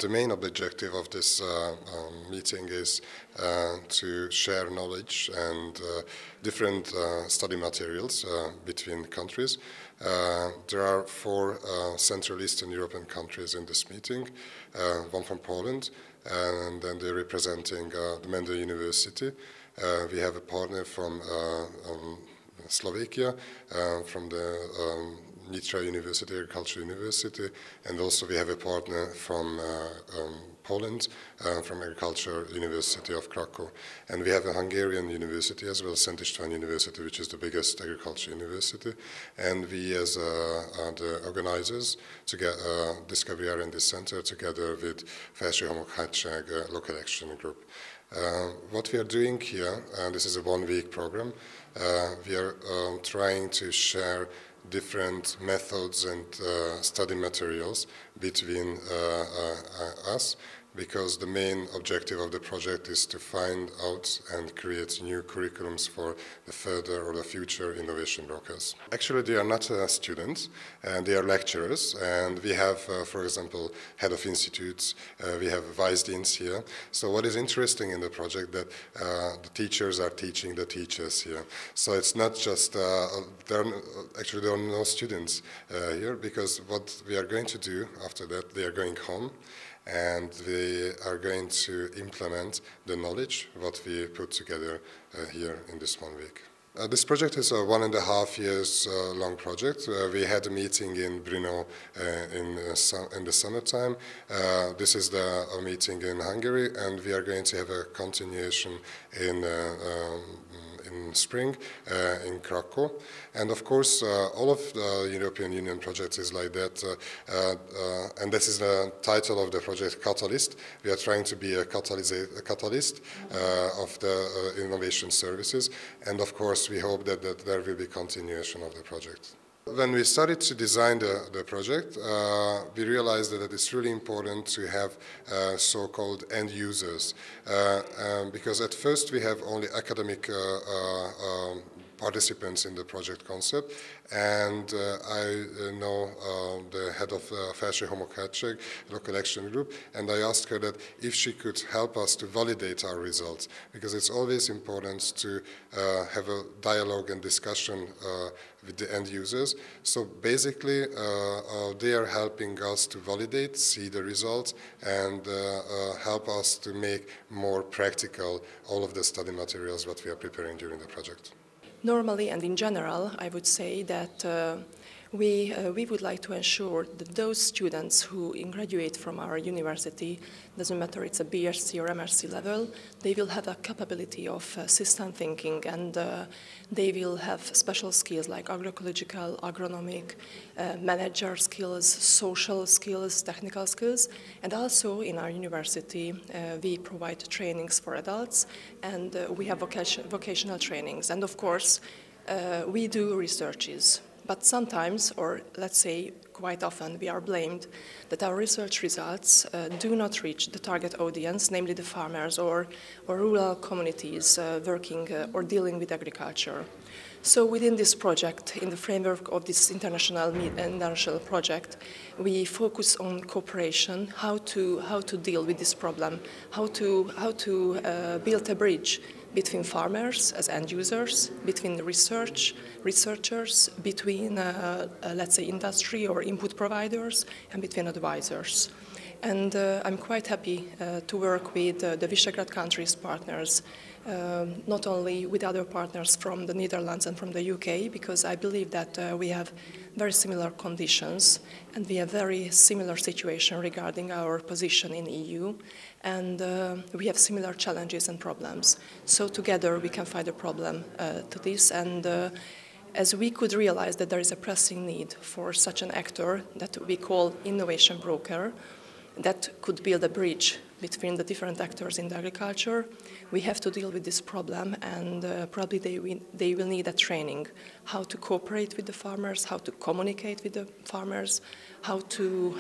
The main objective of this meeting is to share knowledge and different study materials between countries. There are four Central Eastern European countries in this meeting, one from Poland, and then they're representing the Mendel University. We have a partner from Slovakia, from the Nitra University, Agriculture University, and also we have a partner from Poland, from Agriculture University of Krakow. And we have a Hungarian university as well, Szent István University, which is the biggest agriculture university. And we, as the organizers, to get Discovery R&D Center, together with Felső-Homok-hegyság Local Action Group. What we are doing here, and this is a one-week program, we are trying to share different methods and study materials between us, because the main objective of the project is to find out and create new curriculums for the further or the future innovation brokers. Actually, they are not students, and they are lecturers, and we have, for example, head of institutes, we have vice deans here. So what is interesting in the project that the teachers are teaching the teachers here. So it's not just, there are no students here, because what we are going to do after that, they are going home, and we are going to implement the knowledge what we put together here in this 1 week. This project is a 1.5 years long project. We had a meeting in Brno in the summertime. This is the meeting in Hungary, and we are going to have a continuation in spring in Krakow. And of course, all of the European Union projects is like that, and this is the title of the project, Catalyst. We are trying to be a catalyst of the innovation services, and of course we hope that there will be continuation of the project. When we started to design the project, we realized that it's really important to have so-called end users, because at first we have only academic participants in the project concept, and I know the head of Felső-Homok-hegyság Local Action Group, and I asked her that if she could help us to validate our results, because it's always important to have a dialogue and discussion with the end users. So basically they are helping us to validate, see the results, and help us to make more practical all of the study materials that we are preparing during the project. Normally and in general, I would say that we would like to ensure that those students who graduate from our university, doesn't matter it's a BSc or MSc level, they will have a capability of system thinking, and they will have special skills like agroecological, agronomic, manager skills, social skills, technical skills. And also in our university we provide trainings for adults, and we have vocational trainings. And of course we do researches. But sometimes, or let's say quite often, we are blamed that our research results do not reach the target audience, namely the farmers or rural communities working or dealing with agriculture. So within this project, in the framework of this international project, we focus on cooperation, how to deal with this problem, how to build a bridge between farmers as end users, between the researchers, between, let's say, industry or input providers, and between advisors. And I'm quite happy to work with the Visegrad countries partners, not only with other partners from the Netherlands and from the UK, because I believe that we have very similar conditions and we have very similar situation regarding our position in EU, and we have similar challenges and problems. So together we can find a problem to this, and as we could realize that there is a pressing need for such an actor that we call innovation broker, that could build a bridge between the different actors in the agriculture. We have to deal with this problem, and probably they will need a training, how to cooperate with the farmers, how to communicate with the farmers, how to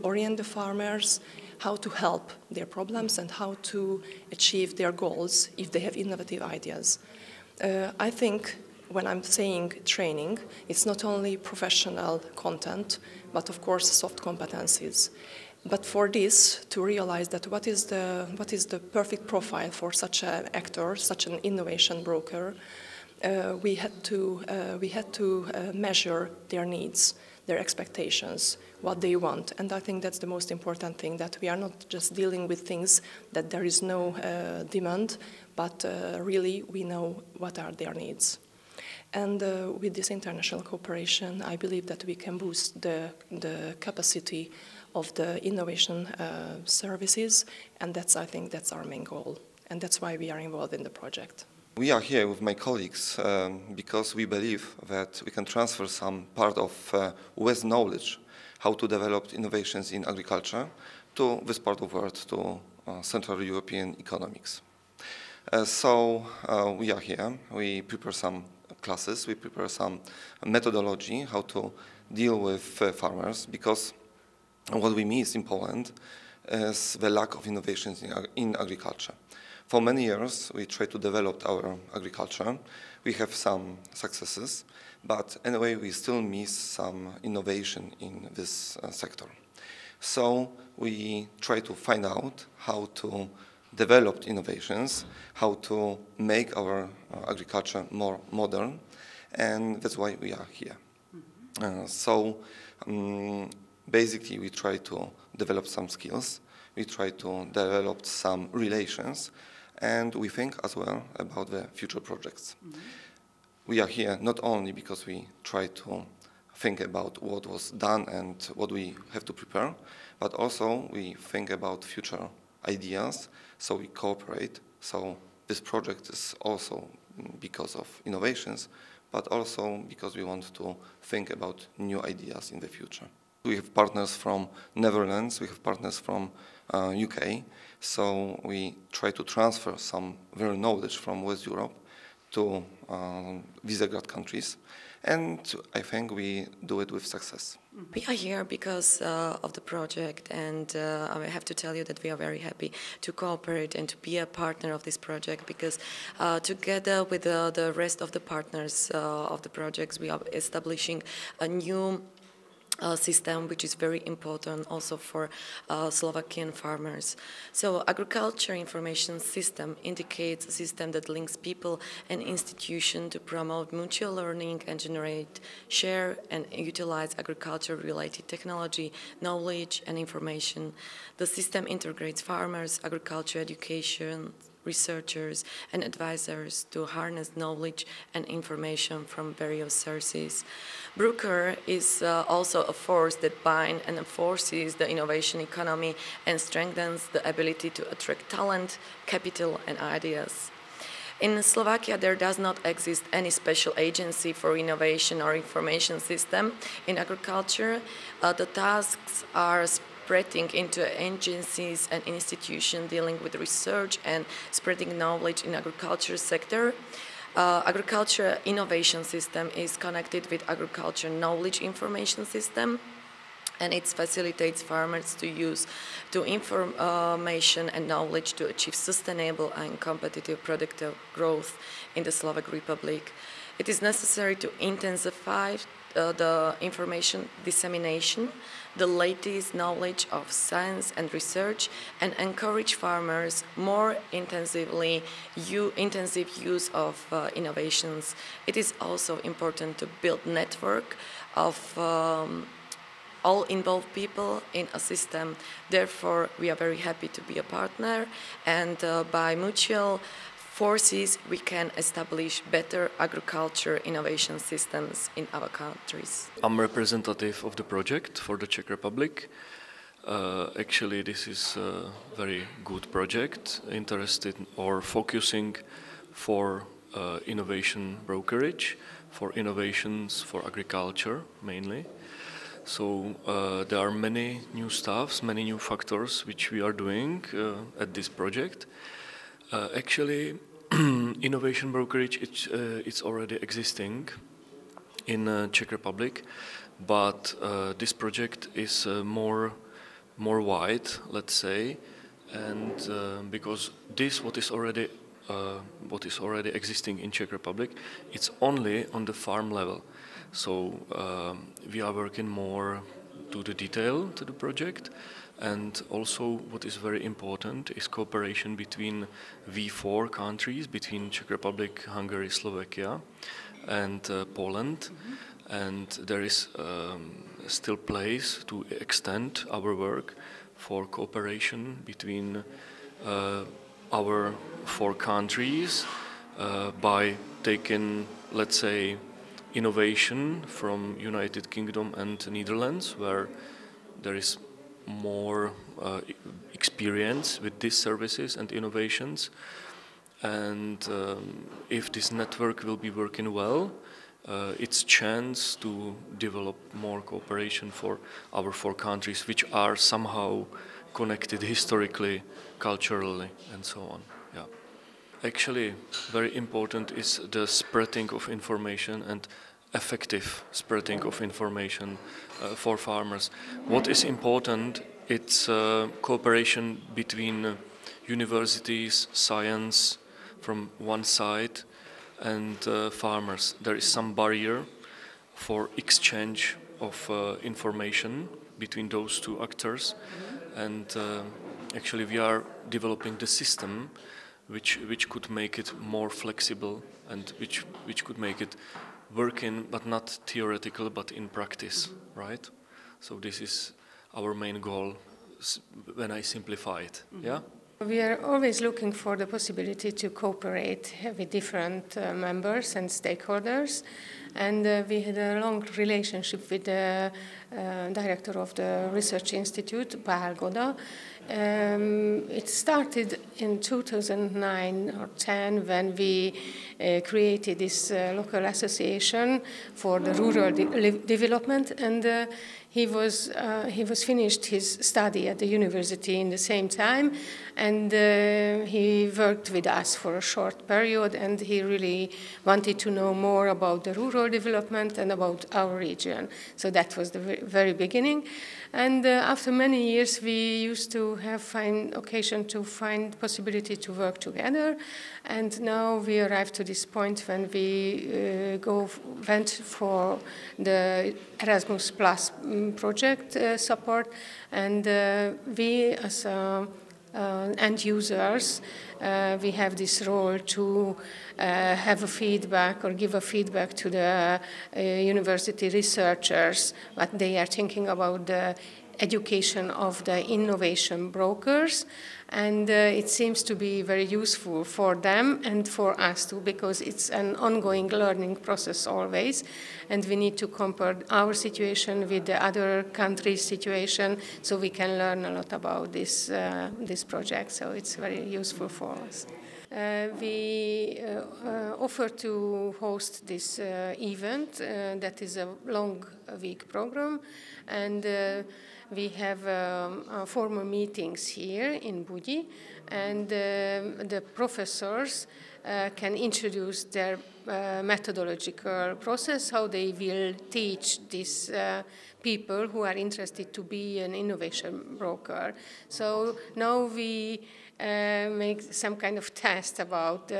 orient the farmers, how to help their problems, and how to achieve their goals if they have innovative ideas. I think when I'm saying training, it's not only professional content, but of course soft competencies. But for this, to realize that what is the perfect profile for such an actor, such an innovation broker, we had to measure their needs, their expectations, what they want. And I think that's the most important thing, that we are not just dealing with things that there is no demand, but really we know what are their needs. And with this international cooperation, I believe that we can boost the capacity of the innovation services, and I think that's our main goal. And that's why we are involved in the project. We are here with my colleagues because we believe that we can transfer some part of West knowledge, how to develop innovations in agriculture, to this part of the world, to Central European economics. So we are here, we prepare some classes, we prepare some methodology, how to deal with farmers, because what we miss in Poland is the lack of innovations in agriculture. For many years, we try to develop our agriculture. We have some successes, but anyway, we still miss some innovation in this sector. So we try to find out how to develop innovations, how to make our agriculture more modern, and that's why we are here. Basically, we try to develop some skills, we try to develop some relations, and we think as well about the future projects. We are here not only because we try to think about what was done and what we have to prepare, but also we think about future ideas, so we cooperate. So this project is also because of innovations, but also because we want to think about new ideas in the future. We have partners from Netherlands, we have partners from UK, so we try to transfer some very knowledge from West Europe to Visegrad countries, and I think we do it with success. We are here because of the project, and I have to tell you that we are very happy to cooperate and to be a partner of this project, because together with the rest of the partners of the projects, we are establishing a new system which is very important also for Slovakian farmers. So agriculture information system indicates a system that links people and institutions to promote mutual learning and generate, share and utilize agriculture-related technology, knowledge and information. The system integrates farmers, agriculture education, researchers and advisors to harness knowledge and information from various sources. Broker is also a force that binds and enforces the innovation economy and strengthens the ability to attract talent, capital and ideas. In Slovakia, there does not exist any special agency for innovation or information system in agriculture. The tasks are spreading into agencies and institutions dealing with research and spreading knowledge in agriculture sector. Agriculture innovation system is connected with agriculture knowledge information system, and it facilitates farmers to use information and knowledge to achieve sustainable and competitive productive growth in the Slovak Republic. It is necessary to intensify the information dissemination, the latest knowledge of science and research, and encourage farmers more intensive use of innovations. It is also important to build network of all involved people in a system. Therefore, we are very happy to be a partner, and by mutual forces, we can establish better agriculture innovation systems in our countries. I'm representative of the project for the Czech Republic. Actually, this is a very good project, interested or focusing for innovation brokerage, for innovations for agriculture mainly. So there are many new stuffs, many new factors which we are doing at this project. Actually, innovation brokerage, it's already existing in Czech Republic, but this project is more wide, let's say, and because what is already existing in Czech Republic, it's only on the farm level. So we are working more to the detail to the project, And also what is very important is cooperation between V4 countries, between Czech Republic, Hungary, Slovakia and Poland. And there is still place to extend our work for cooperation between our 4 countries by taking, let's say, innovation from United Kingdom and Netherlands, where there is more experience with these services and innovations. And if this network will be working well, it's chance to develop more cooperation for our 4 countries, which are somehow connected historically, culturally, and so on. Yeah. Actually, very important is the spreading of information and effective spreading of information for farmers. What is important, it's cooperation between universities, science from one side, and farmers. There is some barrier for exchange of information between those 2 actors, and actually we are developing the system which could make it more flexible and which could make it working, but not theoretical, but in practice, right? So this is our main goal when I simplify it, yeah? We are always looking for the possibility to cooperate with different members and stakeholders, and we had a long relationship with the director of the Research Institute, Pál Goda. It started in 2009 or 10 when we created this local association for the rural development, and he was finished his study at the university in the same time, and he worked with us for a short period, and he really wanted to know more about the rural development and about our region. So that was the very beginning. And after many years, we used to find occasion to find possibility to work together. And now we arrived to this point when we went for the Erasmus Plus project support, and we as end users, we have this role to have a feedback or give a feedback to the university researchers, what they are thinking about the education of the innovation brokers. And it seems to be very useful for them and for us too, because it's an ongoing learning process always, and we need to compare our situation with the other countries' situation, so we can learn a lot about this project. So it's very useful for us. We offer to host this event that is a long week program, and we have formal meetings here in Bugyi, and the professors can introduce their methodological process, how they will teach these people who are interested to be an innovation broker. So now we make some kind of test about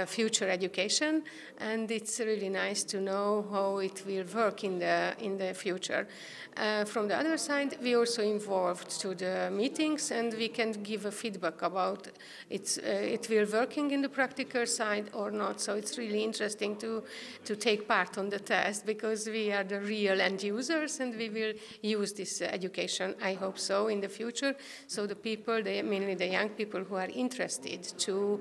future education, and it's really nice to know how it will work in the future. From the other side, we also involved to the meetings, and we can give a feedback about it will working in the practical side or not. So it's really interesting to take part on the test, because we are the real end users, and we will use this education, I hope so, in the future. So the people, mainly the young people who are interested to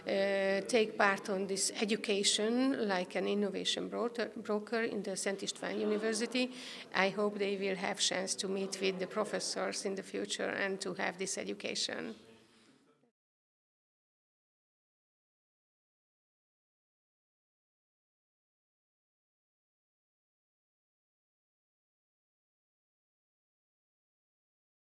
take part on this education like an innovation broker in the Szent István University, I hope they will have chance to meet with the professors in the future and to have this education.